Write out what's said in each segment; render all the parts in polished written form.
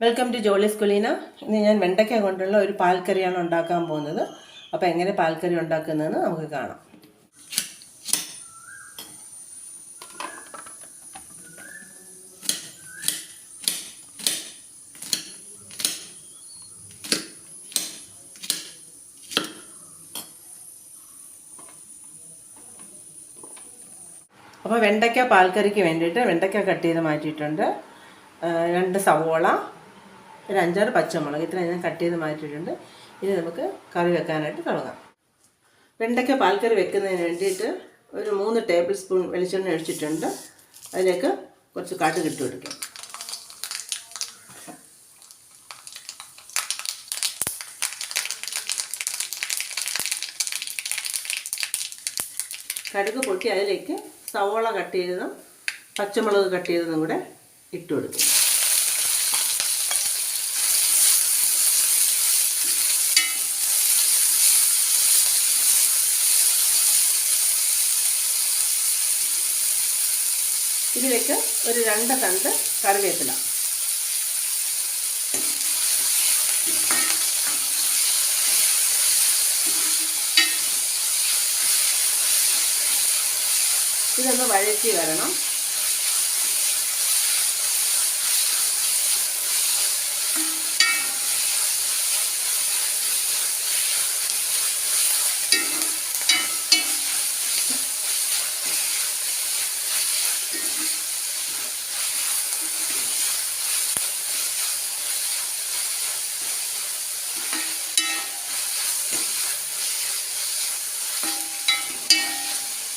Welcome to Jolly's കുലീന. ഇന്ന് ഞാൻ വെണ്ടയ്ക്ക കൊണ്ടുള്ള ഒരു പാൽക്കറിയാണ് ഉണ്ടാക്കാൻ പോകുന്നത്. അപ്പോൾ എങ്ങനെ പാൽക്കറി ഉണ്ടാക്കുന്നതെന്ന് നമുക്ക് കാണാം. അപ്പോൾ വെണ്ടയ്ക്ക പാൽക്കറിക്ക് വേണ്ടിയിട്ട് വെണ്ടയ്ക്ക കട്ട് ചെയ്ത് മാറ്റിയിട്ടുണ്ട്. 2 സവോള, ഒരു 5-6 പച്ചമുളക്, ഇത്ര ഞാൻ കട്ട് ചെയ്ത് മാറ്റിയിട്ടുണ്ട്. ഇനി നമുക്ക് കറി വെക്കാനായിട്ട് തുടങ്ങാം. വെണ്ടയ്ക്ക പാൽക്കറി വെക്കുന്നതിന് വേണ്ടിയിട്ട് ഒരു 3 ടേബിൾ സ്പൂൺ വെളിച്ചെണ്ണ ഒഴിച്ചിട്ടുണ്ട്. അതിലേക്ക് കുറച്ച് കടുക് ഇട്ട് കൊടുക്കാം. കടുക് പൊട്ടി അതിലേക്ക് സവോള കട്ട് ചെയ്തതും പച്ചമുളക് കട്ട് ചെയ്തതും കൂടെ ഇട്ട് കൊടുക്കും. ഇതിലേക്ക് ഒരു 2 തണ്ട് കറിവേപ്പില, ഇതൊന്ന് വഴറ്റി വരണം.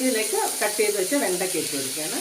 ഇതിലേക്ക് കട്ട് ചെയ്ത് വെച്ച് വെണ്ടയ്ക്ക ഇട്ട് കൊടുക്കുകയാണ്.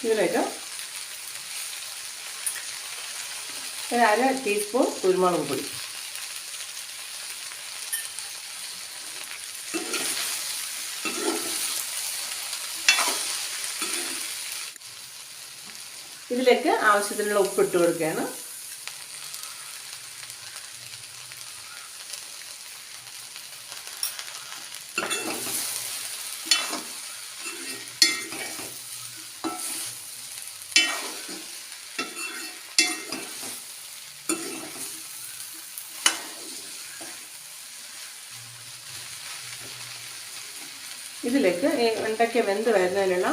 ഇതിലേക്ക് ഒരു 1/2 ടീസ്പൂൺ കുരുമുളക് പൊടി, ഇതിലേക്ക് ആവശ്യത്തിനുള്ള ഉപ്പ് ഇട്ട് കൊടുക്കുകയാണ്. ഇതിലേക്ക് വെണ്ടയ്ക്ക വെന്ത് വരുന്നതിനുള്ള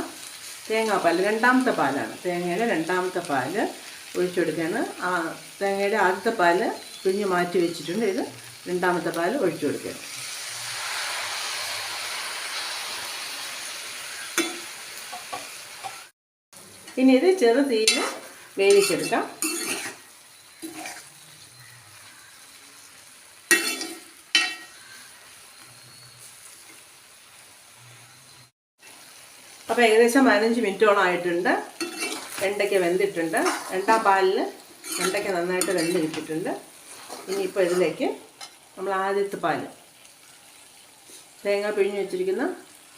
തേങ്ങാപ്പാൽ, 2ാമത്തെ പാലാണ്, തേങ്ങയുടെ 2ാമത്തെ പാൽ ഒഴിച്ചെടുക്കുകയാണ്. തേങ്ങയുടെ ആദ്യത്തെ പാൽ പിഴിഞ്ഞ് മാറ്റി വെച്ചിട്ടുണ്ട്. ഇത് 2ാമത്തെ പാൽ ഒഴിച്ചു കൊടുക്കുകയാണ്. ഇനി ഇത് ചെറു തീയിൽ വേവിച്ചെടുക്കാം. അപ്പോൾ ഏകദേശം 15 മിനിറ്റോളം ആയിട്ടുണ്ട്. വെണ്ടയ്ക്ക വെന്തിട്ടുണ്ട്. 2ാം പാലിൽ വെണ്ടയ്ക്ക നന്നായിട്ട് വെന്ത് കിട്ടിയിട്ടുണ്ട്. ഇനിയിപ്പോൾ ഇതിലേക്ക് നമ്മൾ ആദ്യത്തെ പാൽ, തേങ്ങ പിഴിഞ്ഞ് വെച്ചിരിക്കുന്ന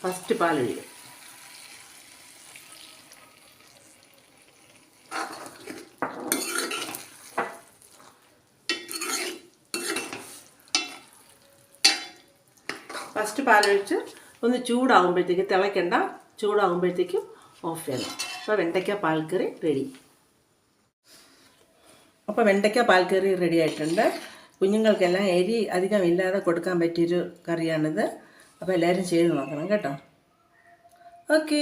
ഫസ്റ്റ് പാൽ ഒഴിക്കും. ഫസ്റ്റ് പാലൊഴിച്ച് ഒന്ന് ചൂടാകുമ്പോഴത്തേക്ക്, തിളയ്ക്കണ്ട, ചൂടാകുമ്പോഴത്തേക്കും ഓഫ് ചെയ്യണം. അപ്പോൾ വെണ്ടയ്ക്ക പാൽക്കറി റെഡി. അപ്പോൾ വെണ്ടയ്ക്ക പാൽക്കറി റെഡി ആയിട്ടുണ്ട്. കുഞ്ഞുങ്ങൾക്കെല്ലാം എരി അധികം ഇല്ലാതെ കൊടുക്കാൻ പറ്റിയൊരു കറിയാണിത്. അപ്പോൾ എല്ലാവരും ചെയ്ത് നോക്കണം കേട്ടോ. ഓക്കേ.